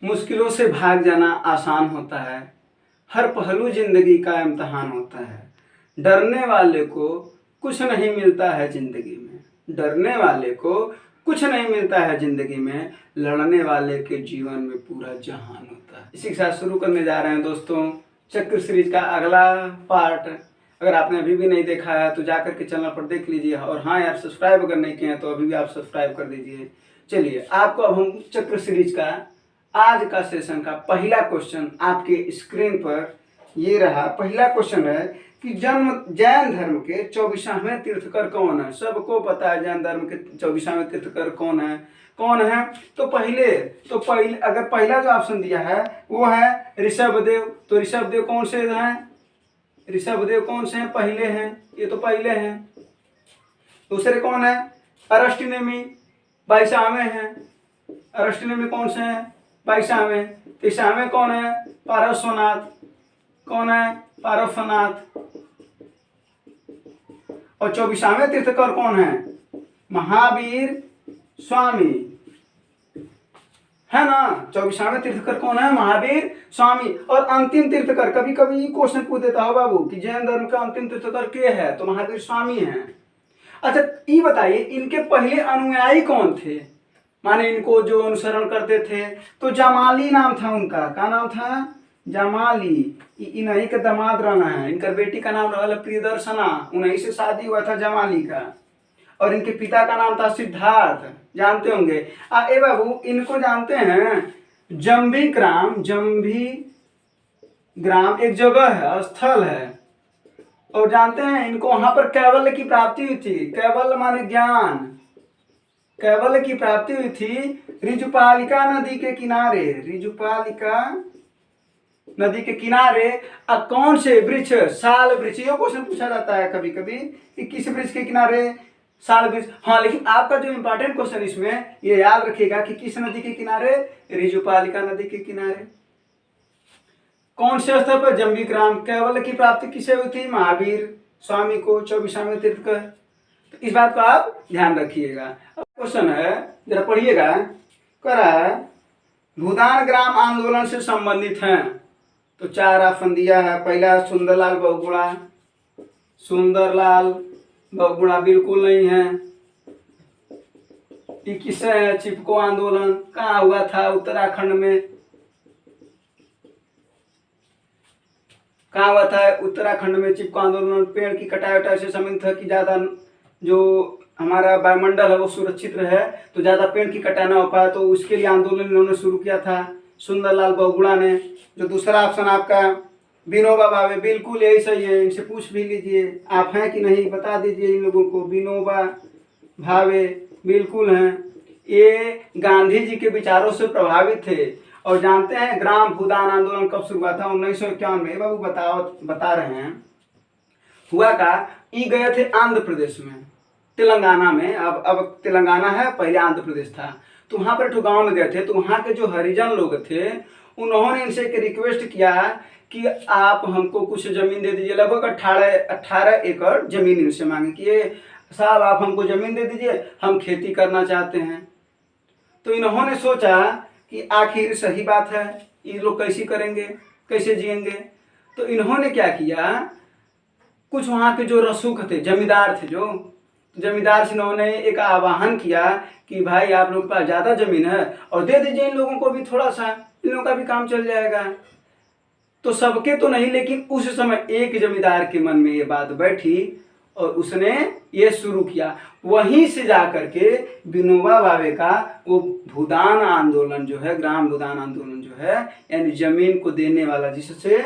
मुश्किलों से भाग जाना आसान होता है, हर पहलू जिंदगी का इम्तहान होता है। डरने वाले को कुछ नहीं मिलता है जिंदगी में, डरने वाले को कुछ नहीं मिलता है जिंदगी में, लड़ने वाले के जीवन में पूरा जहान होता है। इसी के साथ शुरू करने जा रहे हैं दोस्तों चक्र सीरीज का अगला पार्ट। अगर आपने अभी भी नहीं देखा है तो जाकर के चैनल पर देख लीजिए, और हाँ यार, सब्सक्राइब अगर नहीं किए हैं तो अभी भी आप सब्सक्राइब कर दीजिए। चलिए, आपको अब हम चक्र सीरीज का आज का सेशन का पहला क्वेश्चन आपके स्क्रीन पर ये रहा। पहला क्वेश्चन है कि जैन धर्म के 24वें तीर्थकर कौन है। सबको पता है जैन धर्म के 24वें तीर्थकर कौन है। तो पहले अगर पहला जो ऑप्शन दिया है वो है ऋषभदेव। तो ऋषभदेव कौन से हैं? ऋषभदेव कौन से हैं? पहले हैं, ये तो पहले हैं। दूसरे कौन है? अरष्टनेमी 22वें हैं। अरष्टनेमी कौन से हैं? 22वें। 23वें कौन है? पारस्वनाथ। कौन है? पारस्वनाथ। और 24वें तीर्थकर कौन है? महावीर स्वामी, है ना। 24वें तीर्थकर कौन है? महावीर स्वामी। और अंतिम तीर्थकर, कभी कभी क्वेश्चन पूछ देता हो बाबू कि जैन धर्म का अंतिम तीर्थकर के है, तो महावीर स्वामी है। अच्छा, ये बताइए इनके पहले अनुयायी कौन थे, माने इनको जो अनुसरण करते थे। तो जमाली नाम था उनका। क्या नाम था? जमाली। इन्हीं के दामाद रहना है। इनका बेटी का नाम रहा प्रियदर्शना, उन्हीं से शादी हुआ था जमाली का। और इनके पिता का नाम था सिद्धार्थ, जानते होंगे। ए बाबू, इनको जानते हैं जम्भी ग्राम एक जगह है, स्थल है। और जानते हैं इनको वहां पर कैवल्य की प्राप्ति हुई थी। कैवल्य माने ज्ञान। कैवल्य की प्राप्ति हुई थी ऋजुपालिका नदी के किनारे। ऋजुपालिका नदी के किनारे कौन से वृक्ष? साल वृक्ष। ये क्वेश्चन पूछा जाता है कभी कभी कि किस वृक्ष के किनारे? साल वृक्ष। हाँ, लेकिन आपका जो इंपॉर्टेंट क्वेश्चन इसमें ये याद रखिएगा कि किस नदी के किनारे? ऋजुपालिका नदी के किनारे। कौन से स्थल पर? जम्भी ग्राम। कैवल्य की प्राप्ति किसे हुई थी? महावीर स्वामी को, 24वें तीर्थकर। तो इस बात को आप ध्यान रखिएगा। क्वेश्चन है, जरा पढ़िएगा। कह रहा है भूदान ग्राम आंदोलन से संबंधित हैं। तो 4 ऑप्शन दिया है। पहला सुंदरलाल बहुगुणा। सुंदरलाल बहुगुणा बिल्कुल नहीं है। ये किससे है? चिपको आंदोलन। कहाँ हुआ था? उत्तराखंड में। कहाँ हुआ था? उत्तराखंड में चिपको आंदोलन। पेड़ की कटाई वटाई से संबंधित है कि ज्यादा जो हमारा वायुमंडल है वो सुरक्षित रहे, तो ज्यादा पेड़ की कटाई ना हो पाए, तो उसके लिए आंदोलन इन्होंने शुरू किया था सुंदरलाल बहुगुणा ने। जो दूसरा ऑप्शन आपका विनोबा भावे, बिल्कुल यही सही है। इनसे पूछ भी लीजिए आप हैं कि नहीं, बता दीजिए इन लोगों को। विनोबा भावे बिल्कुल हैं। ये गांधी जी के विचारों से प्रभावित थे। और जानते हैं ग्राम भूदान आंदोलन कब शुरू हुआ था? 1951 में। बाबू बता रहे हैं। हुआ का ये गए थे आंध्र प्रदेश में, तेलंगाना में। अब तेलंगाना है, पहले आंध्र प्रदेश था। तो वहां पर गांव में गए थे। तो वहां के जो हरिजन लोग थे उन्होंने इनसे एक रिक्वेस्ट किया कि आप हमको कुछ जमीन दे दीजिए। लगभग 18 एकड़ जमीन इनसे मांगे कि ये साहब आप हमको जमीन दे दीजिए, हम खेती करना चाहते हैं। तो इन्होंने सोचा कि आखिर सही बात है, ये लोग कैसे करेंगे, कैसे जिएंगे। तो इन्होंने क्या किया, कुछ वहां के जो रसूख थे, जमींदार थे, जो जमींदार से इन्होंने एक आह्वान किया कि भाई आप लोग के पास ज्यादा जमीन है और दे दीजिए इन लोगों को भी थोड़ा सा, इन लोगों का भी काम चल जाएगा। तो सबके तो नहीं, लेकिन उस समय एक जमींदार के मन में ये बात बैठी और उसने ये शुरू किया। वहीं से जाकर के विनोबा भावे का वो भूदान आंदोलन जो है, ग्राम भूदान आंदोलन जो है, यानी जमीन को देने वाला, जिससे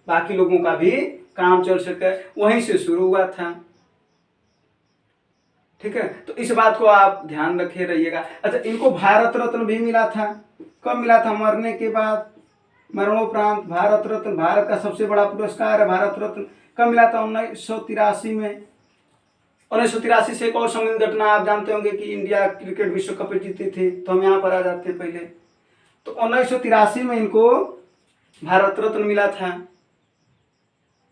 बाकी लोगों का भी काम चल सके, वहीं से शुरू हुआ था। ठीक है, तो इस बात को आप ध्यान रखे रहिएगा। अच्छा, इनको भारत रत्न भी मिला था। कब मिला था? मरने के बाद, मरणोपरांत भारत रत्न, भारत का सबसे बड़ा पुरस्कार है भारत रत्न। कब मिला था? 1983 में। 1983 से एक और संगीन घटना आप जानते होंगे कि इंडिया क्रिकेट विश्व कप जीती थी। तो हम यहाँ पर आ जाते हैं पहले। तो 1983 में इनको भारत रत्न मिला था।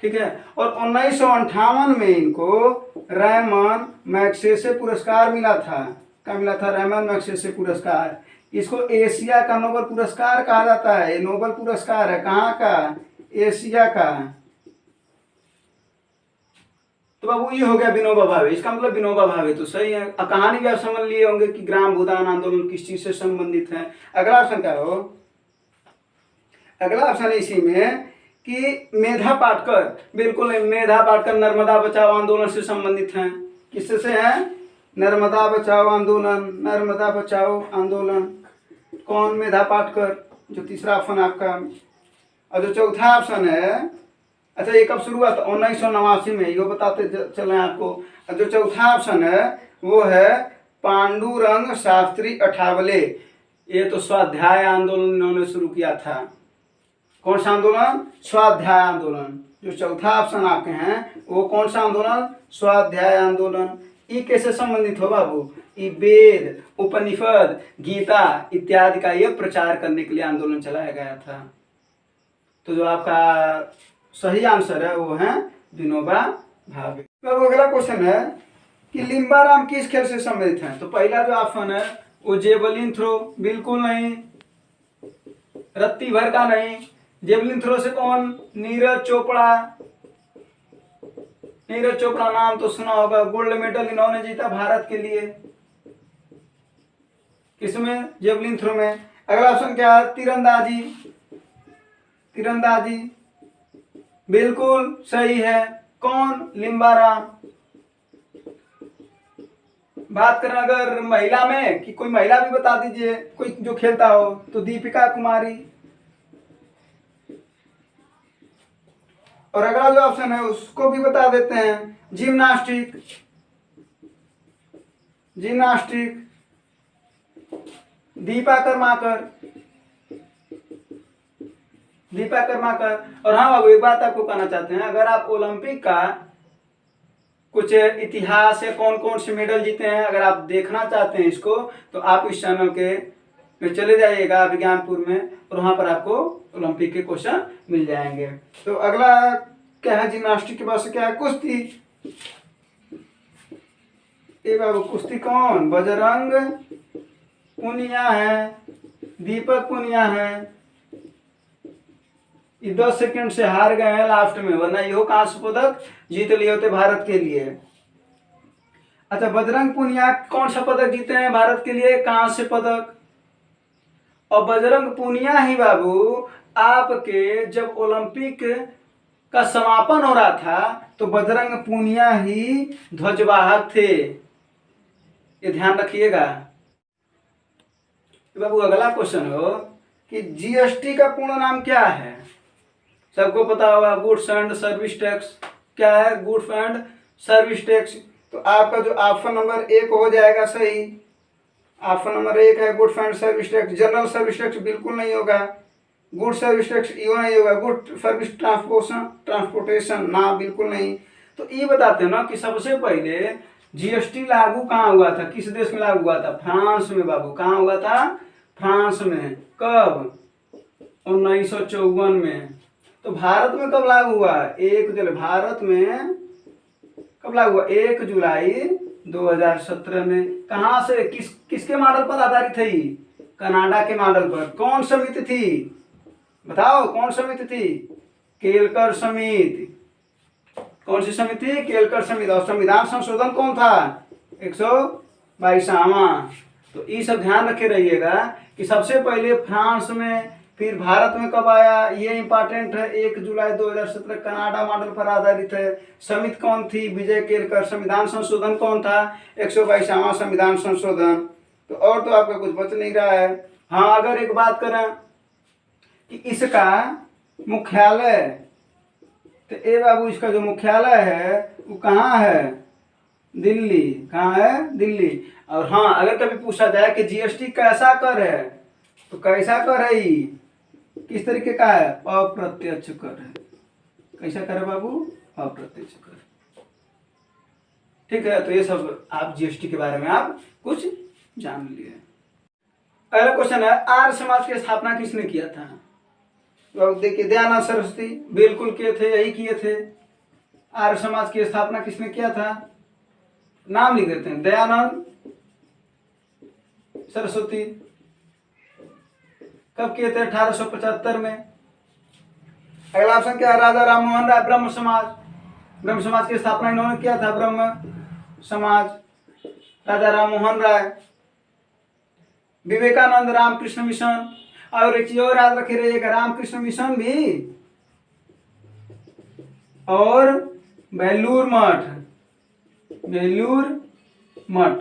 ठीक है, और 1958 में इनको रैमन मैग्सेसे पुरस्कार मिला था। क्या मिला था? रैमन मैग्सेसे पुरस्कार। इसको एशिया का नोबेल पुरस्कार कहा जाता है। ये नोबेल पुरस्कार है, कहाँ का? एशिया का। तो बाबू ये हो गया विनोबा भावे, इसका मतलब विनोबा भावे तो सही है। कहानी भी आप समझ लिए होंगे कि ग्राम भूदान आंदोलन किस चीज से संबंधित है। अगला ऑप्शन क्या हो? अगला ऑप्शन है इसी में कि मेधा पाटकर, बिल्कुल नहीं, मेधा पाटकर नर्मदा बचाओ आंदोलन से संबंधित हैं। किससे है? नर्मदा बचाओ आंदोलन, नर्मदा बचाओ आंदोलन। कौन? मेधा पाटकर, जो तीसरा ऑप्शन आपका। और जो चौथा ऑप्शन है, अच्छा ये कब शुरू हुआ था? 1989 में, ये बताते चले आपको। और जो चौथा ऑप्शन है वो है पांडुरंग शास्त्री अठावले। ये तो स्वाध्याय आंदोलन इन्होंने शुरू किया था। कौन सा आंदोलन? स्वाध्याय आंदोलन। जो चौथा ऑप्शन आपके हैं वो कौन सा आंदोलन? स्वाध्याय आंदोलन। ये कैसे संबंधित हो बाबू? ये वेद, उपनिषद, गीता इत्यादि का ये प्रचार करने के लिए आंदोलन चलाया गया था। तो जो आपका सही आंसर है वो है विनोबा भावे। तो अगला क्वेश्चन है कि लिम्बाराम किस खेल से संबंधित हैं? तो पहला जो ऑप्शन है वो जेवलिन थ्रो, बिल्कुल नहीं, रत्ती भर का नहीं। जेवलिन थ्रो से कौन? नीरज चोपड़ा। नीरज चोपड़ा नाम तो सुना होगा, गोल्ड मेडल इन्होंने जीता भारत के लिए। किसमें? जेवलिन थ्रो में। अगला ऑप्शन क्या है? तीरंदाजी, तीरंदाजी बिल्कुल सही है। कौन? लिम्बाराम। बात करें अगर महिला में कि कोई महिला भी बता दीजिए कोई जो खेलता हो, तो दीपिका कुमारी। और अगला जो ऑप्शन है उसको भी बता देते हैं, जिम्नास्टिक, जिम्नास्टिक दीपा कर्माकर, दीपा कर्माकर। और हाँ बाबू एक बात आपको कहना चाहते हैं, अगर आप ओलंपिक का कुछ इतिहास है, कौन कौन से मेडल जीते हैं, अगर आप देखना चाहते हैं इसको, तो आप इस चैनल के में चले जाइएगा विज्ञानपुर में, और वहां पर आपको ओलंपिक के क्वेश्चन मिल जाएंगे। तो अगला क्या है? जिम्नास्टिक के बाद क्या है? कुश्ती। ए बाबू कुश्ती कौन? बजरंग पुनिया है, दीपक पुनिया है। ये 10 सेकंड से हार गए हैं लास्ट में, वरना यो कांस्य पदक जीत लिए होते भारत के लिए। अच्छा बजरंग पुनिया कौन सा पदक जीते हैं भारत के लिए? कांस्य पदक। और बजरंग पुनिया ही बाबू आपके जब ओलंपिक का समापन हो रहा था तो बजरंग पुनिया ही ध्वजवाहक थे, ये ध्यान रखिएगा। बाबू अगला क्वेश्चन हो कि जीएसटी का पूर्ण नाम क्या है? सबको पता होगा, गुड्स एंड सर्विस टैक्स। क्या है? Goods and service tax. तो आपका जो ऑप्शन नंबर 1 हो जाएगा सही। ऑप्शन नंबर 1 है goods and service tax. General service tax बिल्कुल नहीं होगा, गुड सर्विस टैक्स यो नहीं होगा, गुड सर्विस ट्रांसपोर्टेशन ना, बिल्कुल नहीं। तो ये बताते हैं ना कि सबसे पहले जीएसटी लागू कहाँ हुआ था, किस देश में लागू हुआ था? फ्रांस में बाबू। कहाँ हुआ था? फ्रांस में। कब? 1954 में। तो भारत में कब लागू हुआ? 1 जुलाई। भारत में कब लागू हुआ? 1 जुलाई 2017 में। कहाँ से? किसके मॉडल पर आधारित है? कनाडा के मॉडल पर। कौन समिति थी बताओ? कौन समिति थी? केलकर समिति। कौन सी समिति? केलकर समिति। और संविधान संशोधन कौन था? 122वां। तो ये सब ध्यान रखे रहिएगा कि सबसे पहले फ्रांस में, फिर भारत में कब आया, ये इंपॉर्टेंट है। 1 जुलाई 2017 कनाडा मॉडल पर आधारित है। समिति कौन थी? विजय केलकर। संविधान संशोधन कौन था? 122वां संविधान संशोधन। तो और तो आपका कुछ बच नहीं रहा है। हाँ अगर एक बात करें कि इसका मुख्यालय, तो ए बाबू इसका जो मुख्यालय है वो कहाँ है? दिल्ली। कहाँ है? दिल्ली। और हाँ अगर कभी पूछा जाए कि जीएसटी कैसा कर है, तो कैसा कर है? किस तरीके का है? अप्रत्यक्ष कर है। कैसा कर है बाबू? अप्रत्यक्ष कर। ठीक है, तो ये सब आप जीएसटी के बारे में आप कुछ जान लिए। अगला क्वेश्चन है आर्य समाज की स्थापना किसने किया था? तो देखिए दयानंद सरस्वती, बिल्कुल किए थे, यही किए थे। आर्य समाज की स्थापना किसने किया था? नाम लिख देते हैं, दयानंद सरस्वती। कब किए थे? 1875 में। अगला ऑप्शन क्या है? राजा राम मोहन राय, ब्रह्म समाज। ब्रह्म समाज की स्थापना इन्होंने किया था, ब्रह्म समाज, राजा राम मोहन राय। विवेकानंद रामकृष्ण मिशन। और एक चीज और याद रखे रहिएगा, रामकृष्ण मिशन भी और बेलूर मठ। बेलूर मठ,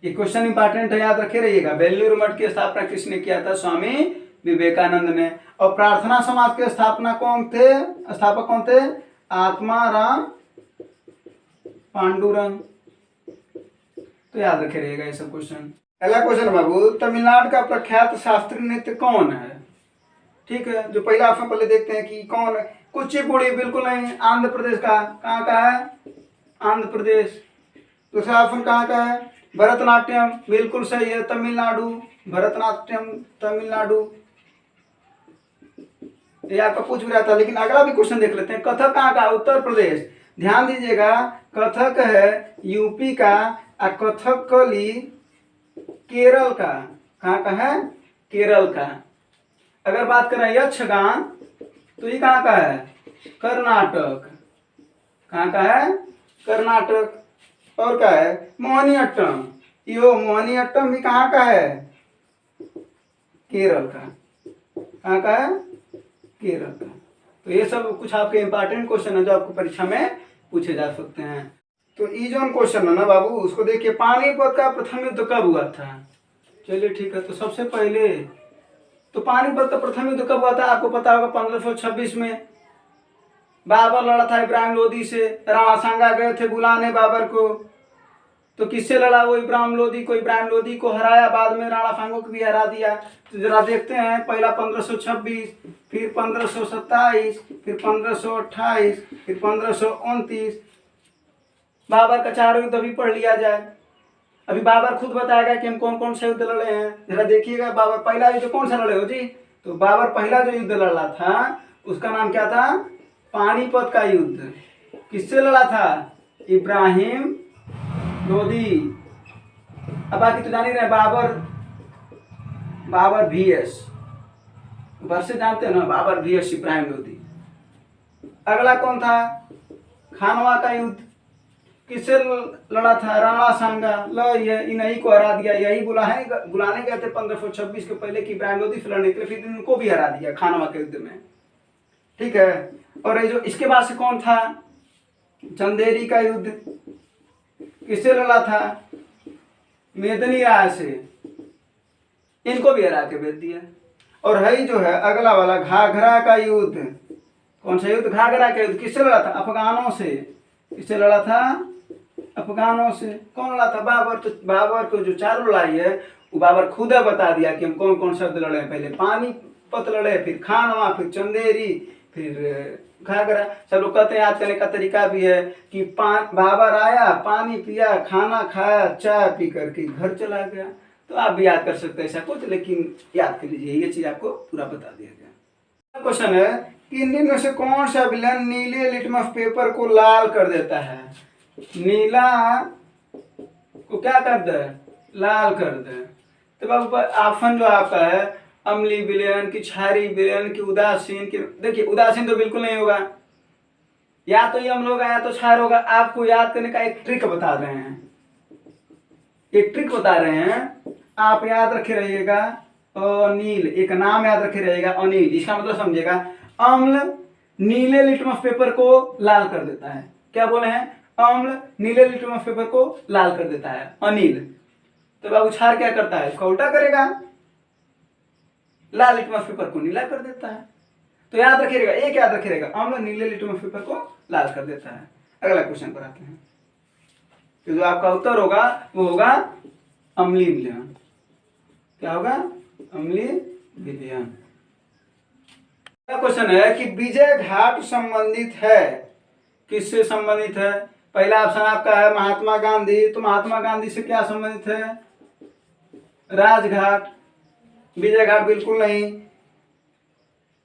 ये क्वेश्चन इंपॉर्टेंट है, याद रखे रहिएगा। बेलूर मठ की स्थापना किसने किया था? स्वामी विवेकानंद ने। और प्रार्थना समाज के स्थापना कौन थे? स्थापक कौन थे? आत्माराम पांडुरंग। तो याद रखे रहिएगा ये सब क्वेश्चन। पहला क्वेश्चन बाबू, तमिलनाडु का प्रख्यात शास्त्रीय नृत्य कौन है? ठीक है, जो पहला ऑप्शन पहले देखते हैं कि कौन है। कुचिपुड़ी बिल्कुल नहीं, आंध्र प्रदेश का। कहाँ का है? आंध्र प्रदेश। दूसरा ऑप्शन कहाँ का है? भरतनाट्यम, बिल्कुल सही है, तमिलनाडु। भरतनाट्यम तमिलनाडु। ये आपका पूछ भी रहा था, लेकिन अगला भी क्वेश्चन देख लेते हैं। कथक कहाँ का? उत्तर प्रदेश। ध्यान दीजिएगा, कथक है यूपी का और कथकली केरल का। कहाँ का है? केरल का। अगर बात करें यक्षगान, तो ये कहाँ का है? कर्नाटक। कहाँ का है? कर्नाटक। और क्या है? मोहिनीअट्टम। यो मोहिनीअट्टम भी कहाँ का है? केरल का। कहाँ का है? केरल का। तो ये सब कुछ आपके इंपॉर्टेंट क्वेश्चन है जो आपको परीक्षा में पूछे जा सकते हैं। तो ये जो क्वेश्चन है ना बाबू, उसको देखिए, पानीपत का प्रथम युद्ध कब हुआ था? चलिए ठीक है, तो सबसे पहले तो पानीपत का प्रथम युद्ध कब हुआ था? आपको पता होगा 1526 में। बाबर लड़ा था इब्राहिम लोदी से। राणा सांगा गए थे बुलाने बाबर को। तो किससे लड़ा? वो इब्राहिम लोदी को। इब्राहिम लोदी को हराया, बाद में राणा सांगो को भी हरा दिया। तो जरा देखते हैं, पहला 1526, फिर 1527, फिर 1528, फिर 1529। बाबर का 4 युद्ध अभी पढ़ लिया जाए। अभी बाबर खुद बताएगा कि हम कौन कौन से युद्ध लड़े हैं। जरा देखिएगा, बाबर पहला युद्ध कौन सा लड़े हो जी? तो बाबर पहला जो युद्ध लड़ा था उसका नाम क्या था? पानीपत का युद्ध। किससे लड़ा था? इब्राहिम लोदी। अब बाकी तो जान ही रहे, बाबर VS वर्ष जानते हो ना, बाबर VS इब्राहिम लोदी। अगला कौन था? खानवा का युद्ध। किससे लड़ा था? राणा सांगा। लो ये इन्हीं को हरा दिया। यही बुलाने गए थे 1526 के पहले कि इब्राहिम लोदी से लड़ने के लिए, फिर इनको भी हरा दिया खानवा के युद्ध में। ठीक है। और ये जो इसके बाद से कौन था? चंदेरी का युद्ध। किससे लड़ा था? मेदनी राय से। इनको भी हरा के भेज दिया। और है जो है अगला वाला, घाघरा का युद्ध। कौन सा युद्ध? घाघरा का युद्ध। किससे लड़ा था? अफगानों से। किससे लड़ा था? अफगानों से। कौन लड़ा था? बाबर। तो बाबर को जो 4 लड़ाई है वो बाबर खुद बता दिया कि हम कौन कौन शब्द लड़े। पहले पानीपत लड़े, फिर खानवा, फिर चंदेरी, फिर घाघरा। सब लोग कहते हैं, याद करने का तरीका भी है कि बाबर आया, पानी पिया, खाना खाया, चाय पी करके घर चला गया। तो आप भी याद कर सकते हैं ऐसा कुछ, लेकिन याद कर लीजिए, ये चीज आपको पूरा बता दिया गया। क्वेश्चन है कि इनमें से कौन सा विलयन नीले लिटमस पेपर को लाल कर देता है? नीला को क्या कर दे? लाल कर दे। तो बाबू ऑप्शन जो आपका है, अम्लीय विलयन की, क्षारीय विलयन की, उदासीन की। देखिए, उदासीन तो बिल्कुल नहीं होगा, या तो ये अम्ल होगा या तो क्षार होगा। आपको याद करने का एक ट्रिक बता रहे हैं, एक ट्रिक बता रहे हैं, आप याद रखे रहिएगा। अनिल, एक नाम याद रखे रहिएगा, अनिल। इसका मतलब समझिएगा, अम्ल नीले लिटमस पेपर को लाल कर देता है। क्या बोले हैं? अम्ल नीले लिटमस पेपर को लाल कर देता है, अनिल। तो बाबू क्षार क्या करता है? इसका उल्टा करेगा, लाल लिटमस पेपर को नीला कर देता है। तो याद रखिएगा, एक याद रखिएगा, अम्ल नीले लिटमस पेपर को लाल कर देता है। अगला क्वेश्चन पर आते हैं। तो जो आपका उत्तर होगा वो होगा अम्लीय विलयन। क्या होगा? अम्लीय विलयन। क्वेश्चन है कि विजय घाट संबंधित है, किससे संबंधित है? पहला ऑप्शन आपका है महात्मा गांधी। तो महात्मा गांधी से क्या संबंधित है? राजघाट। विजय घाट बिल्कुल नहीं।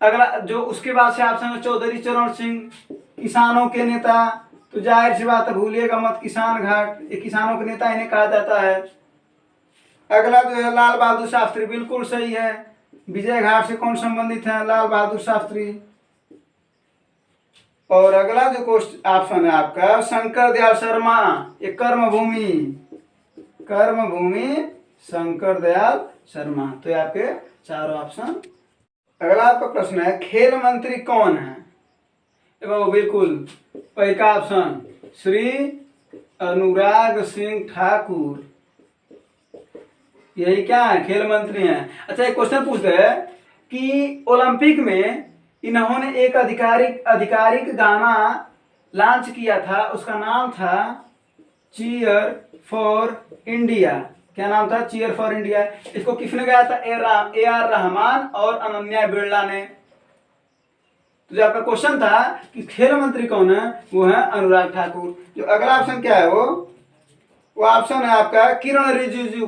अगला जो उसके बाद से ऑप्शन है चौधरी चरण सिंह, किसानों के नेता। तो जाहिर सी बात है, भूलिएगा मत, किसान घाट, ये किसानों के नेता इन्हें कहा जाता है। अगला जो है लाल बहादुर शास्त्री, बिल्कुल सही है। विजय घाट से कौन संबंधित है? लाल बहादुर शास्त्री। और अगला जो क्वेश्चन ऑप्शन है आपका शंकर दयाल शर्मा, ये कर्मभूमि, कर्मभूमि शंकर दयाल शर्मा। तो ये आपके चारों ऑप्शन। अगला आपका प्रश्न है खेल मंत्री कौन है? वो बिल्कुल पहला ऑप्शन श्री अनुराग सिंह ठाकुर, यही क्या है? खेल मंत्री हैं। अच्छा एक क्वेश्चन पूछते हैं कि ओलंपिक में इन्होंने एक आधिकारिक गाना लॉन्च किया था, उसका नाम था चीयर फॉर इंडिया। क्या नाम था? Cheer for India. इसको किसने गाया था? ए आर रहमान और अनन्या बिरला ने। तो जो आपका क्वेश्चन था कि खेल मंत्री कौन है, वो है अनुराग ठाकुर। जो अगला ऑप्शन क्या है वो ऑप्शन है आपका किरण रिजिजू।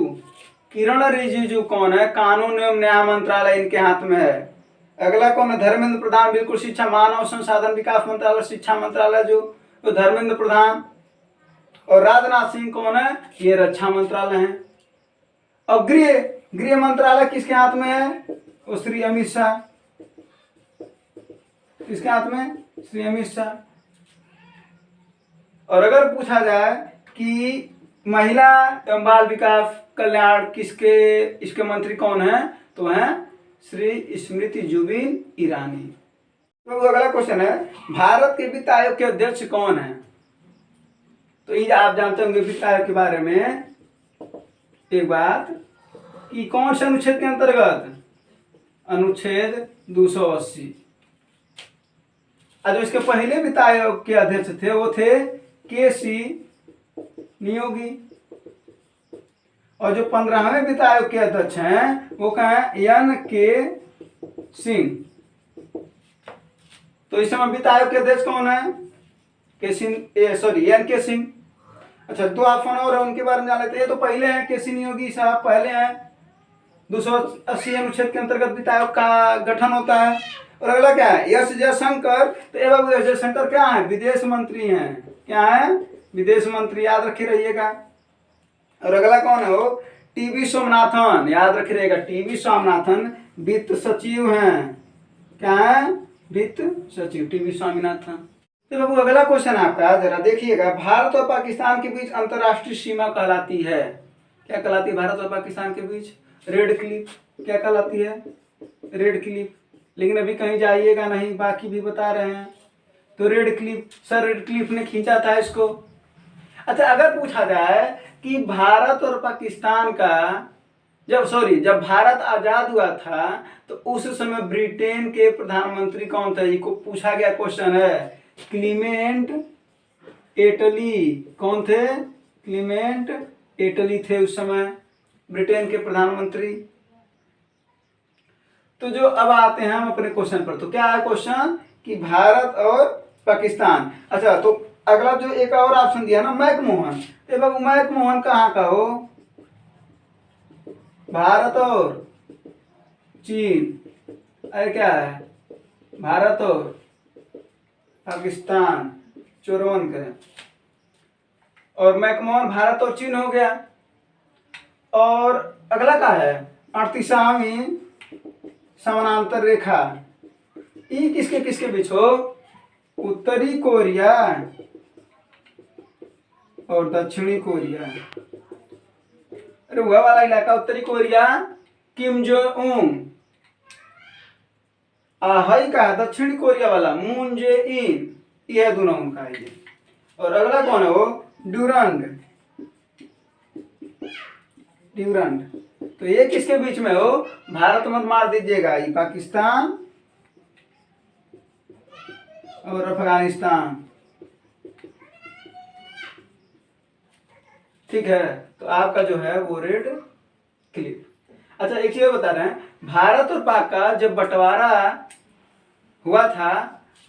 किरण रिजिजू कौन है? कानून एवं न्याय मंत्रालय इनके हाथ में है। अगला कौन है? धर्मेंद्र प्रधान, बिल्कुल शिक्षा मानव संसाधन विकास मंत्रालय, शिक्षा मंत्रालय जो तो धर्मेंद्र प्रधान। और राजनाथ सिंह कौन है? ये रक्षा मंत्रालय है। और गृह मंत्रालय किसके हाथ में है? वो श्री अमित शाह। किसके हाथ में? श्री अमित शाह। और अगर पूछा जाए कि महिला एवं बाल विकास कल्याण इसके मंत्री कौन है, तो है श्री स्मृति जुबिन ईरानी। तो अगला क्वेश्चन है भारत के वित्त आयोग के अध्यक्ष कौन है? तो ये आप जानते होंगे वित्त आयोग के बारे में एक बात कि कौन से अनुच्छेद के अंतर्गत? अनुच्छेद 280। जो इसके पहले वित्त आयोग के अध्यक्ष थे वो थे के.सी. नियोगी। और जो 15वें वित्त आयोग के अध्यक्ष हैं वो क्या है? एन.के. सिंह। तो इस समय वित्त आयोग के अध्यक्ष कौन है? एन.के. सिंह। अच्छा दो ऑप्शन और है उनके बारे में जान लेते हैं। तो पहले हैं के.सी. नियोगी साहब, पहले हैं 280 अनुच्छेद के अंतर्गत वित्त आयोग का गठन होता है। और अगला क्या है? एस जयशंकर। तो एवं एस जयशंकर क्या है? विदेश मंत्री हैं। क्या है? विदेश मंत्री, याद रखे रहिएगा। और अगला कौन है? वो टीवी स्वामीनाथन, याद रखे रहिएगा। टीवी स्वामीनाथन वित्त सचिव हैं। क्या है? वित्त सचिव टीवी स्वामीनाथन। तो बाबू अगला क्वेश्चन आपका जरा देखिएगा, भारत और पाकिस्तान के बीच अंतरराष्ट्रीय सीमा कहलाती है, क्या कहलाती है? भारत और पाकिस्तान के बीच रेड क्लिफ। क्या कहलाती है? Red Cliff. लेकिन अभी कहीं जाइएगा नहीं, बाकी भी बता रहे हैं। तो red Cliff, sir red Cliff ने खींचा था इसको। अच्छा अगर पूछा जाए कि भारत और पाकिस्तान का जब भारत आजाद हुआ था तो उस समय ब्रिटेन के प्रधानमंत्री कौन थे? ये को पूछा गया क्वेश्चन है। क्लीमेंट एटली। कौन थे? क्लीमेंट एटली थे उस समय ब्रिटेन के प्रधानमंत्री। तो जो अब आते हैं हम अपने क्वेश्चन पर। तो क्या है क्वेश्चन कि भारत और पाकिस्तान। अच्छा तो अगला जो एक और ऑप्शन दिया ना मैकमोहन, तो बाबू मैकमोहन कहाँ का हो? भारत और चीन। अरे क्या है? भारत और पाकिस्तान 54 का। और मैकमोहन भारत और चीन हो गया। और अगला का है 38वीं समानांतर रेखा। ये किसके किसके बीच हो? उत्तरी कोरिया और दक्षिणी कोरिया। अरे वह वाला इलाका उत्तरी Korea, Kim Jong Un. High का दक्षिणी कोरिया वाला मून जे इन। यह दोनों उनका है ये। और अगला कौन है? वो ड्यूरंड। ड्यूरंड। तो ये किसके बीच में हो? भारत मत मार दीजिएगा, ये पाकिस्तान और अफगानिस्तान। ठीक है, तो आपका जो है वो रेड क्लिफ। अच्छा एक चीज बता रहे हैं, भारत और पाक का जब बंटवारा हुआ था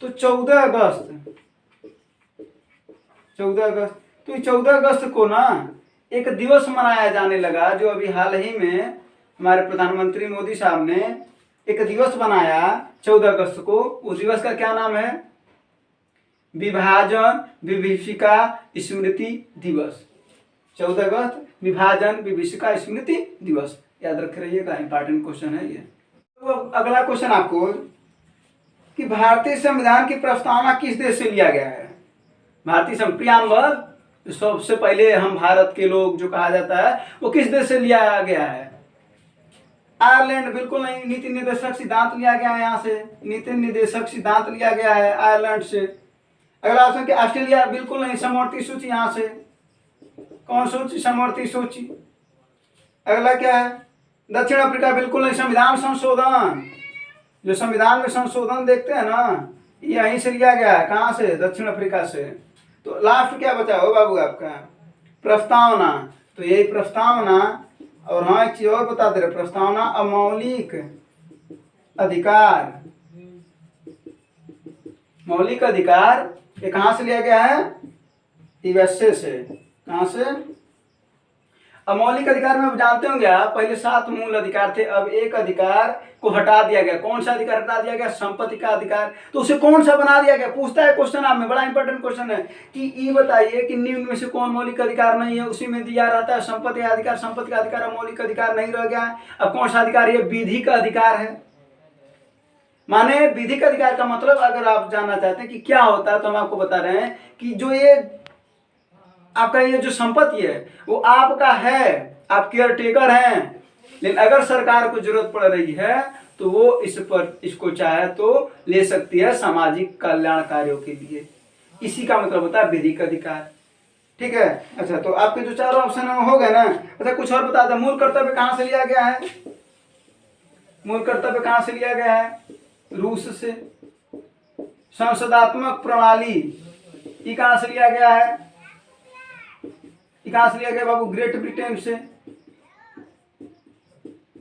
तो 14 अगस्त तो 14 अगस्त को ना एक दिवस मनाया जाने लगा, जो अभी हाल ही में हमारे प्रधानमंत्री मोदी साहब ने एक दिवस बनाया 14 अगस्त को। उस दिवस का क्या नाम है? विभाजन विभीषिका स्मृति दिवस। 14 अगस्त विभाजन विभीषिका स्मृति दिवस, याद रख रहिएगा, इंपॉर्टेंट क्वेश्चन है ये। तो अब अगला क्वेश्चन आपको कि भारतीय संविधान की प्रस्तावना किस देश से लिया गया है? भारतीय प्रियम्बल सबसे पहले हम भारत के लोग जो कहा जाता है वो किस देश से लिया गया है? आयरलैंड, बिल्कुल नहीं। नीति निर्देशक सिद्धांत लिया गया है यहाँ से, नीति निर्देशक सिद्धांत लिया गया है आयरलैंड से। अगला ऑप्शन कि ऑस्ट्रेलिया, बिल्कुल नहीं। समवर्ती सूची यहाँ से, कौन सूची? समवर्ती सूची। अगला क्या है? दक्षिण अफ्रीका, बिल्कुल नहीं। संविधान संशोधन, जो संविधान में संशोधन देखते हैं ना, यहीं से लिया गया है। कहाँ से? दक्षिण अफ्रीका से। तो लास्ट क्या बचा हो बाबू आपका? प्रस्तावना। तो यही प्रस्तावना, और हाँ एक चीज और बता दे रहे, प्रस्तावना अमौलिक अधिकार, मौलिक अधिकार, ये कहाँ से लिया गया है? यूएसए से। कहाँ से? अमौलिक अधिकार में आप जानते होंगे आप, पहले 7 मूल अधिकार थे, अब एक अधिकार को हटा दिया गया। कौन सा अधिकार हटा दिया गया? संपत्ति का अधिकार। तो उसे कौन सा बना दिया गया? पूछता है क्वेश्चन आप में, बड़ा इंपॉर्टेंट क्वेश्चन है कि ये बताइए कि निम्न में से कौन मौलिक अधिकार नहीं है? उसी में दिया रहता है संपत्ति का अधिकार। संपत्ति का अधिकार मौलिक अधिकार नहीं रह गया है। अब कौन सा अधिकार? ये विधि का अधिकार है। माने विधिक अधिकार का मतलब, अगर आप जानना चाहते हैं कि क्या होता है, तो हम आपको बता रहे हैं कि जो ये आपका ये जो संपत्ति है वो आपका है, आप केयर टेकर हैं, लेकिन अगर सरकार को जरूरत पड़ रही है तो वो इसको चाहे तो ले सकती है सामाजिक कल्याण कार्यों के लिए। इसी का मतलब होता है विधिक अधिकार। ठीक है। अच्छा, तो आपके जो चारों ऑप्शन है वो हो गए ना। अच्छा, कुछ और बता दें, मूल कर्तव्य कहाँ से लिया गया है? मूल कर्तव्य कहाँ से लिया गया है? रूस से। संसदात्मक प्रणाली, ये कहाँ से लिया गया है? ये कहाँ से लिया गया बाबू? ग्रेट ब्रिटेन से।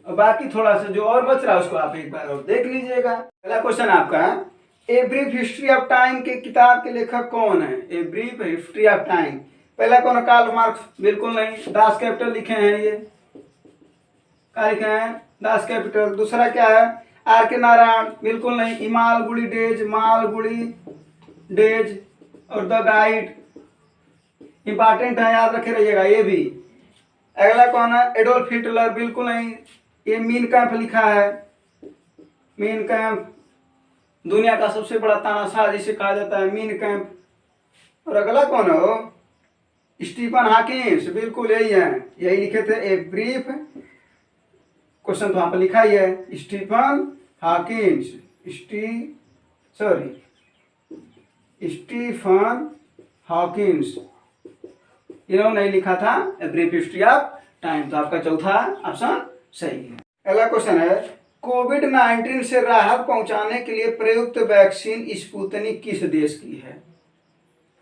और बाकी थोड़ा सा जो और बच रहा है उसको आप एक बार और देख लीजिएगा। पहला क्वेश्चन आपका, a brief history of time के किताब के लेखक कौन है? A brief history of time, पहला कौन है? कार्ल मार्क्स, बिल्कुल नहीं। दास कैपिटल लिखे हैं, ये क्या लिखे हैं? Das Kapital. दूसरा क्या है? आर के नारायण, बिल्कुल नहीं। इमालगुड़ी डेज, मालगुड़ी डेज और द गाइड, इंपॉर्टेंट है, याद रखे रहिएगा ये भी। अगला कौन है? एडोल्फ हिटलर, बिल्कुल नहीं। ये मीन कैंप लिखा है, मीन कैंप, दुनिया का सबसे बड़ा तानाशाह जिसे कहा जाता है, मीन कैंप। और अगला कौन है? वो स्टीफन हॉकिंस, बिल्कुल यही है, यही लिखे थे। ए ब्रीफ, क्वेश्चन तो वहां पर लिखा ही है, स्टीफन हॉकिंस, स्टीफन हॉकिंस, इन्होंने नहीं लिखा था a brief history of time. तो आपका चौथा ऑप्शन सही है। अगला क्वेश्चन है, कोविड-19 से राहत पहुंचाने के लिए प्रयुक्त वैक्सीन स्पुतनिक किस देश की है?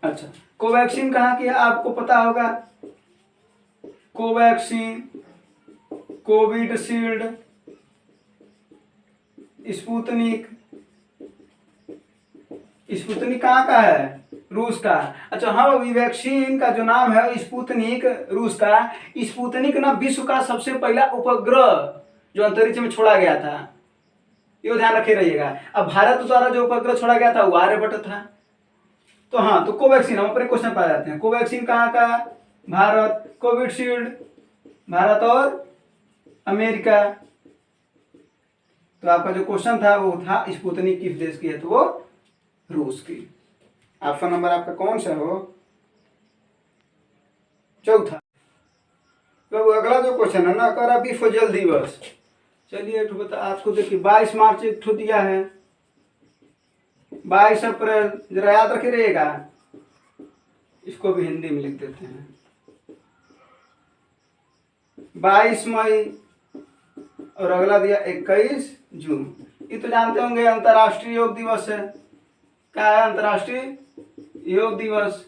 अच्छा, कोवैक्सीन कहाँ की है आपको पता होगा। कोवैक्सीन, कोविडशील्ड, स्पुतनिक, स्पुतनिक कहाँ का है? रूस का। अच्छा हाँ, वैक्सीन का जो नाम है स्पुतनिक, रूस का। स्पुतनिक ना विश्व का सबसे पहला उपग्रह जो अंतरिक्ष में छोड़ा गया था, ये ध्यान रखे रहिएगा। अब भारत द्वारा जो उपग्रह छोड़ा गया था वो आर्यभट्ट था। तो हाँ, तो कोवैक्सीन, हम अपने क्वेश्चन पर जाते हैं। कोवैक्सीन कहाँ का? भारत। कोविडशील्ड, भारत और अमेरिका। तो आपका जो क्वेश्चन था वो था स्पुतनिक किस देश की है? तो वो रूस की। ऑप्शन नंबर आपका कौन सा हो? चौथा। तो अगला जो क्वेश्चन है ना, कर अभी विश्व दिवस। चलिए तो बता आपको, देखिए 22 मार्च एक ठो दिया है, 22 अप्रैल, जरा याद रखे रहिएगा, इसको भी हिंदी में लिख देते हैं। 22 मई और अगला दिया 21 जून। ये तो जानते होंगे अंतर्राष्ट्रीय योग दिवस है। क्या है? अंतर्राष्ट्रीय योग दिवस।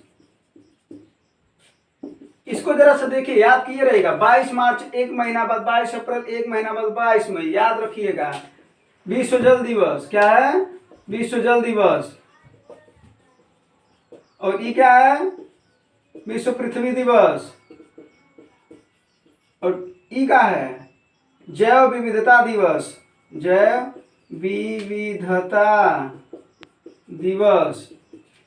इसको जरा सा देखिए, याद किए रहेगा। 22 मार्च एक महीना बाद, 22 अप्रैल एक महीना बाद, 22 मई, याद रखिएगा। विश्व जल दिवस क्या है? विश्व जल दिवस। और ये क्या है? विश्व पृथ्वी दिवस। और ये क्या है? जैव विविधता दिवस, जैव विविधता दिवस।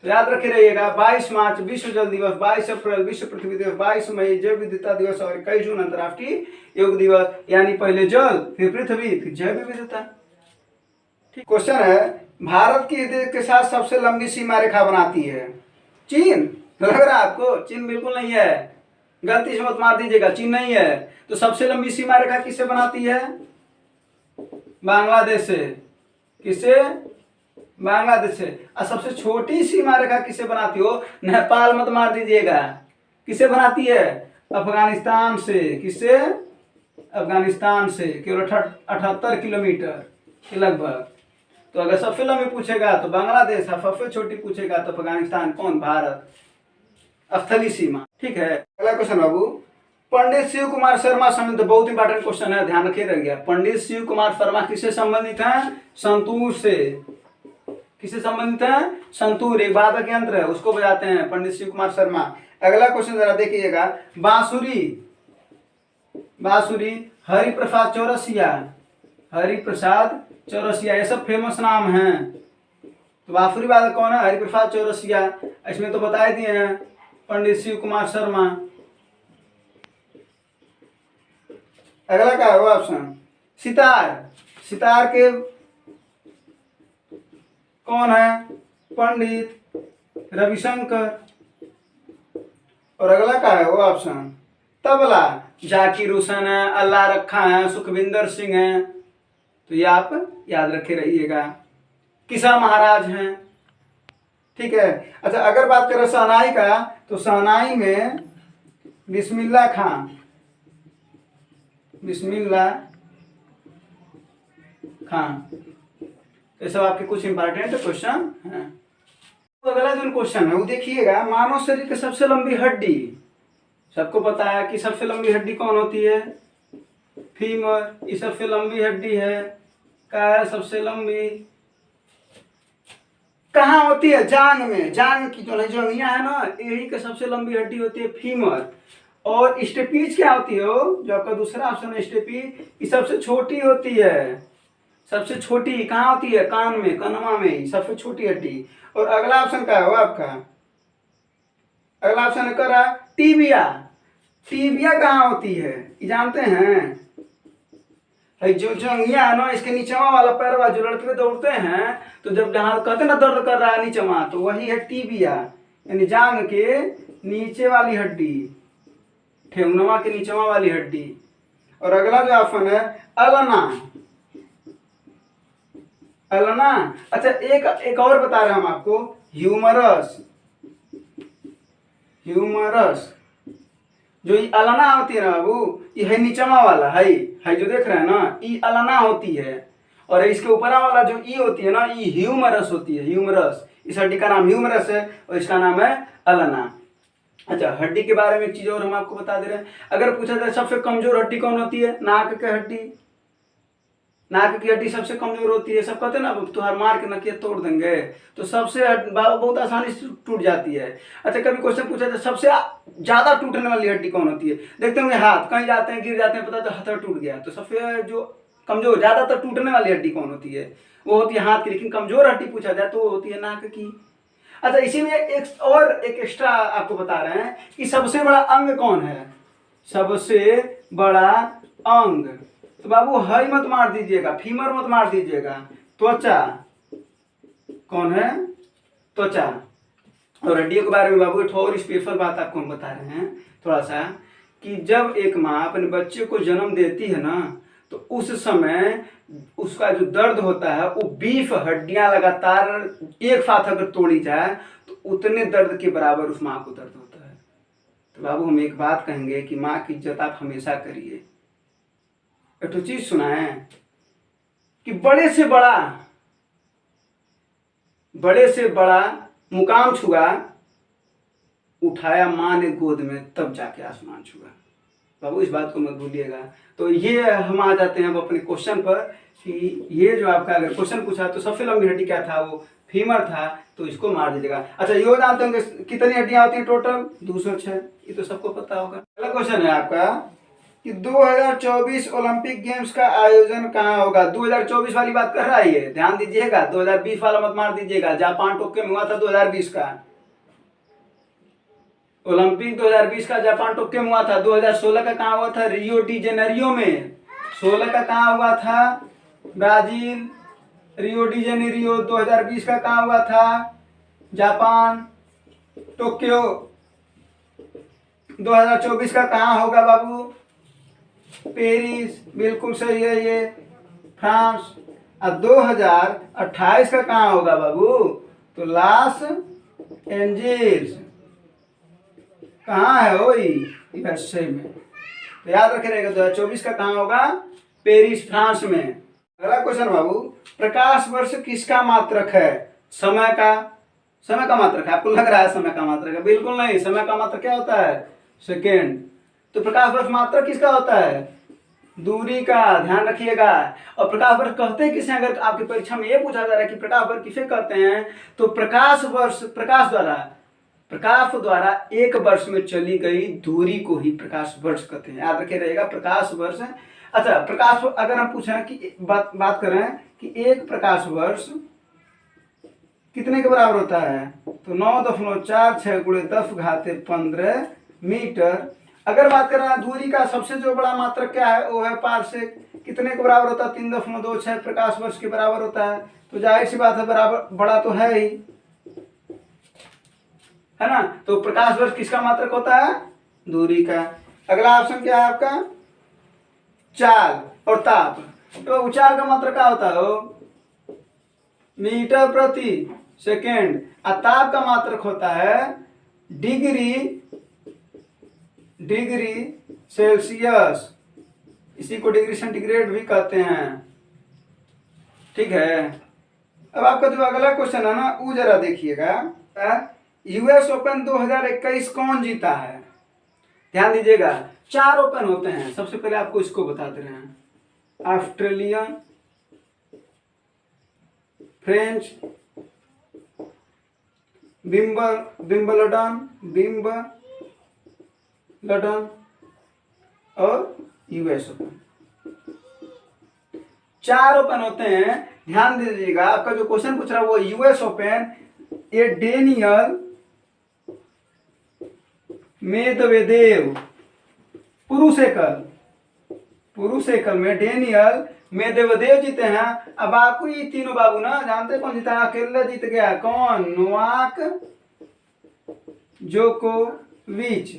तो याद रखे रहिएगा, 22 मार्च विश्व जल दिवस, 22 अप्रैल विश्व पृथ्वी दिवस, 22 मई जैव विविधता दिवस और 21 जून अंतर्राष्ट्रीय योग दिवस। यानी पहले जल, फिर पृथ्वी, फिर जैव विविधता। ठीक, क्वेश्चन है भारत किस देश के साथ सबसे लंबी सीमा रेखा बनाती है? चीन। लग रहा है आपको? चीन बिल्कुल नहीं है, गलती से मत मार दीजिएगा, चीन नहीं है। तो सबसे लंबी सीमा रेखा किससे बनाती है? बांग्लादेश से। किससे? बांग्लादेश से। और सबसे छोटी सीमा रेखा किससे बनाती हो? नेपाल मत मार दीजिएगा। किससे बनाती है? अफगानिस्तान से। किससे? अफगानिस्तान से, केवल 78 किलोमीटर के लगभग। तो अगर सबसे लंबी पूछेगा तो बांग्लादेश, और सबसे छोटी पूछेगा तो अफगानिस्तान। कौन? भारत। स्थलीय सीमा। ठीक है, अगला क्वेश्चन बाबू, पंडित शिव कुमार शर्मा संबंधित, बहुत इंपॉर्टेंट क्वेश्चन है, ध्यान रखिए, रह गया। पंडित शिव कुमार शर्मा किससे संबंधित है? संतूर से। किससे संबंधित है? संतूर, एक वादक यंत्र है, उसको बजाते हैं पंडित शिव कुमार शर्मा। अगला क्वेश्चन जरा देखिएगा, बांसुरी। बांसुरी हरिप्रसाद चौरसिया। हरिप्रसाद चौरसिया, ये सब फेमस नाम हैं। तो बांसुरी वादक कौन है? हरिप्रसाद चौरसिया। इसमें तो बता दिए हैं, पंडित शिव कुमार शर्मा। अगला क्या है ऑप्शन? सितार। सितार के कौन है? पंडित रविशंकर। और अगला क्या है वो ऑप्शन? तबला। जाकिर हुसैन है, अल्लाह रखा है, सुखविंदर सिंह है। तो ये आप याद रखे रहिएगा। किसा महाराज हैं। ठीक है, अच्छा अगर बात करें शहनाई का, तो शहनाई में बिस्मिल्लाह खां। बिस्मिल्लाह खां। ये सब आपके कुछ इंपॉर्टेंट क्वेश्चन हैं। तो अगला जो क्वेश्चन है वो देखिएगा, मानव शरीर की सबसे लंबी हड्डी। सबको पता है कि सबसे लंबी हड्डी कौन होती है? फीमर। ये सबसे लंबी हड्डी है। क्या है सबसे लंबी? कहाँ होती है? जांग में। जांग की जो जंगियां है ना, यही की सबसे लंबी हड्डी होती है फीमर। और स्टेपीज क्या होती है? जो आपका दूसरा ऑप्शन है स्टेपीज, ये सबसे छोटी होती है। सबसे छोटी कहाँ होती है? कान में, कनमा में, सबसे छोटी हड्डी। और अगला ऑप्शन क्या है आपका? अगला ऑप्शन कर रहा है टीबिया। टीबिया कहाँ होती है? ये जानते हैं? जो जंगिया है ना, इसके नीचवा वाला पैरवा, जो लड़के दौड़ते हैं तो जब जहां कहते ना दर्द कर रहा है नीचवा, तो वही है टीबिया, यानी जांग के नीचे वाली हड्डी, ठेंगनवा के नीचवा वाली हड्डी। और अगला जो ऑप्शन है अल्ना। अल्ना। अच्छा एक और बता रहे हैं हम आपको, ह्यूमरस। ह्यूमरस जो ये अल्ना होती है ना बाबू, ये है नीचवा वाला है जो देख रहे हैं ना, ये अल्ना होती है। और इसके ऊपर वाला जो ई होती है ना, ये ह्यूमरस होती है। ह्यूमरस, इस हड्डी का नाम ह्यूमरस है और इसका नाम है अल्ना। अच्छा, हड्डी के बारे में एक चीज और हम आपको बता दे रहे हैं। अगर पूछा जाए सबसे कमजोर हड्डी कौन होती है? नाक की हड्डी। नाक की हड्डी सबसे कमजोर होती है। सब कहते हैं ना तुहार मार के नकिया तोड़ देंगे, तो सबसे बहुत आसानी से टूट जाती है। अच्छा, कभी क्वेश्चन पूछा जाए सबसे ज्यादा टूटने वाली हड्डी कौन होती है? देखते होंगे हाथ, कहीं जाते हैं गिर जाते हैं, पता तो हथौड़ा टूट गया। तो सबसे जो कमजोर ज्यादातर टूटने वाली हड्डी कौन होती है? वो होती है हाथ की। लेकिन कमजोर हड्डी पूछा जाए तो वो होती है नाक की। अच्छा, इसी में एक एक्स्ट्रा आपको बता रहे हैं कि सबसे बड़ा अंग कौन है? सबसे बड़ा अंग, तो बाबू हई मत मार दीजिएगा, फीमर मत मार दीजिएगा, त्वचा। कौन है? त्वचा। और हड्डियों के बारे में बाबू एक और स्पेशल बात आपको हम बता रहे हैं थोड़ा सा, कि जब एक माँ अपने बच्चे को जन्म देती है ना, तो उस समय उसका जो दर्द होता है वो 20 हड्डियां लगातार एक साथ अगर तोड़ी जाए तो उतने दर्द के बराबर उस माँ को दर्द होता है। तो बाबू हम एक बात कहेंगे कि माँ की इज्जत आप हमेशा करिए। एक तो चीज सुना है कि बड़े से बड़ा मुकाम छुआ, उठाया माँ ने गोद में तब जाके आसमान छुआ। बाबू इस बात को मत भूलिएगा। तो ये हम आ जाते हैं अब अपने क्वेश्चन पर कि ये जो आपका अगर क्वेश्चन पूछा तो सबसे लंबी हड्डी क्या था? वो फीमर था, तो इसको मार दीजिएगा। अच्छा, ये जानते होंगे कितनी हड्डियां होती है टोटल? 206। ये तो सबको पता होगा। अगला क्वेश्चन है आपका कि 2024 ओलंपिक गेम्स का आयोजन कहाँ होगा? 2024 वाली बात कर रहा है ये, ध्यान दीजिएगा। 2020 वाला मत मार दीजिएगा। जापान टोक्यो में हुआ था 2020 का ओलंपिक। 2020 का जापान टोक्यो में हुआ था। 2016 का कहाँ हुआ था? रियो डी जेनेरियो में। 16 का कहाँ हुआ था? ब्राजील रियो डी जेनेरियो 2020 का कहाँ हुआ था? जापान। टोक्यो 2024 का कहाँ होगा बाबू? पेरिस। बिल्कुल सही है ये, फ्रांस। अब 2028 का कहाँ होगा बाबू? तो लॉस एंजिल्स। कहाँ है वो? यूएसए में। तो याद रखे रहेगा 2024 का कहाँ होगा? पेरिस, फ्रांस में। अगला क्वेश्चन बाबू, प्रकाश वर्ष किसका मात्रक है? समय का। समय का मात्रक है? आपको लग रहा है समय का मात्रक है? बिल्कुल नहीं। समय का मात्रक क्या होता है? सेकेंड। तो प्रकाश वर्ष मात्रक किसका होता है? दूरी का। ध्यान रखिएगा। और प्रकाश वर्ष कहते किसे? अगर आपकी परीक्षा में ये पूछा जा रहा है कि प्रकाश वर्ष किसे कहते हैं, तो प्रकाश वर्ष, प्रकाश द्वारा एक वर्ष में चली गई दूरी को ही प्रकाश वर्ष कहते हैं। याद रखे रहेगा, प्रकाश वर्ष। अच्छा, प्रकाश अगर हम पूछें कि बात करें कि एक प्रकाश वर्ष कितने के बराबर होता है, तो 9.46 × 10⁻15 मीटर। अगर बात करें दूरी का, सबसे जो बड़ा मात्रक क्या है वो है पारसेक। कितने के बराबर होता है? 3.26 प्रकाश वर्ष के बराबर होता है। तो जाहिर सी बात है, बराबर बड़ा तो है ही, है ना। तो प्रकाश वर्ष किसका मात्रक होता है? दूरी का। अगला ऑप्शन क्या है आपका? चाल और ताप। तो चाल का मात्रक क्या होता है? मीटर प्रति सेकेंड। और ताप का मात्रक होता है डिग्री सेल्सियस। इसी को डिग्री सेंटीग्रेड भी कहते हैं। ठीक है। अब आपका जो अगला क्वेश्चन है ना, वो जरा देखिएगा। यूएस ओपन 2021 कौन जीता है? ध्यान दीजिएगा, 4 ओपन होते हैं। सबसे पहले आपको इसको बताते रहे हैं। ऑस्ट्रेलियन, फ्रेंच, विंबलडन और यूएस ओपन। 4 ओपन होते हैं। ध्यान दीजिएगा, आपका जो क्वेश्चन पूछ रहा है वो यूएस ओपन, ये डेनियल मेदवेदेव पुरुषेकल में डेनियल मेदवेदेव जीते हैं। अब आपको ये तीनों बाबू ना जानते कौन जीता? अकेले जीत गया। कौन? नोवाक जोकोविच।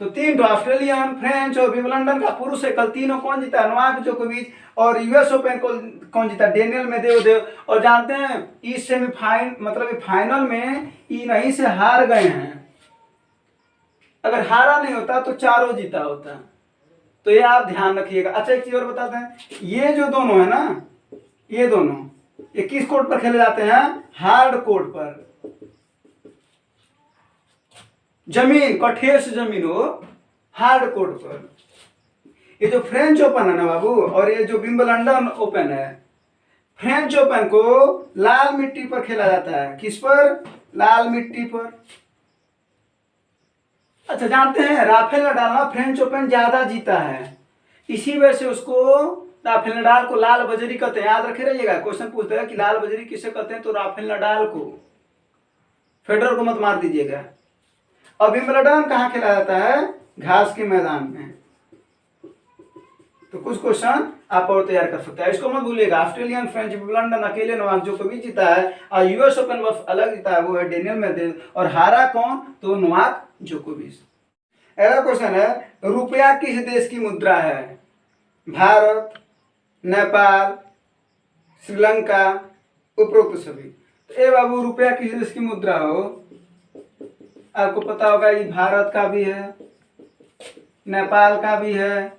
तो 3 ऑस्ट्रेलियन, फ्रेंच और विंबलडन का पुरुषेकल, तीनों कौन जीता? नोवाक जोकोविच। और यूएस ओपन को कौन जीता? Daniel Medvedev. और जानते हैं इस फाइनल में इन्हीं से हार गए हैं। अगर हारा नहीं होता तो चारों जीता होता। तो ये आप ध्यान रखिएगा। अच्छा, एक चीज और बताते हैं, ये जो दोनों है ना, ये दोनों ये किस कोर्ट पर खेले जाते हैं? हार्ड कोर्ट पर। जमीन, कठोर से जमीन हो, हार्ड कोर्ट पर। ये जो फ्रेंच ओपन है ना बाबू, और ये जो विंबलडन ओपन है, फ्रेंच ओपन को लाल मिट्टी पर खेला जाता है। किस पर? लाल मिट्टी पर। अच्छा, जानते हैं राफेल नडाल फ्रेंच ओपन ज्यादा जीता है, इसी वजह से उसको राफेल नडाल को लाल बजरी कहते हैं। याद रखे रहिएगा, क्वेश्चन पूछता है कि लाल बजरी किसे कहते हैं, तो राफेल नडाल को। फेडरर को मत मार दीजिएगा। और विंबलडन कहाँ खेला जाता है? घास के मैदान में। तो कुछ क्वेश्चन आप और तैयार कर सकते हैं, इसको मत भूलिएगा। ऑस्ट्रेलियन, फ्रेंच, विंबलडन अकेले नोवाक जोकोविच जीता है, और यूएस ओपन बस अलग जीता है, वो है डेनियल मेदवेदेव। और हारा कौन? तो नोवाक जोकोविच। अगला क्वेश्चन है, रुपया किस देश की मुद्रा है? भारत, नेपाल, श्रीलंका, उपरोक्त सभी। तो ए बाबू, रुपया किस देश की मुद्रा हो? आपको पता होगा, ये भारत का भी है, नेपाल का भी है,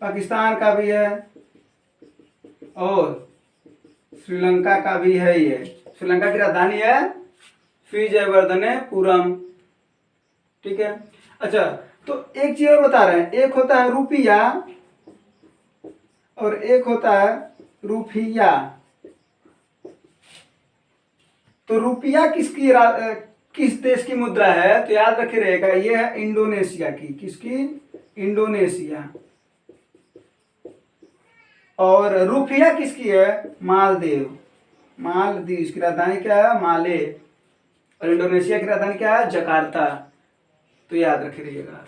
पाकिस्तान का भी है, और श्रीलंका का भी है। ये श्रीलंका की राजधानी है विजयवर्धनेपुरम। ठीक है। अच्छा, तो एक चीज और बता रहे हैं, एक होता है रुपया और एक होता है रुपया। तो रुपया किस देश की मुद्रा है? तो याद रखे रहेगा, ये है इंडोनेशिया की। किसकी? इंडोनेशिया। और रुपया किसकी है? मालदीव। इसकी राजधानी क्या है? माले। और इंडोनेशिया की राजधानी क्या है? जकार्ता। तो याद रखे रहिएगा।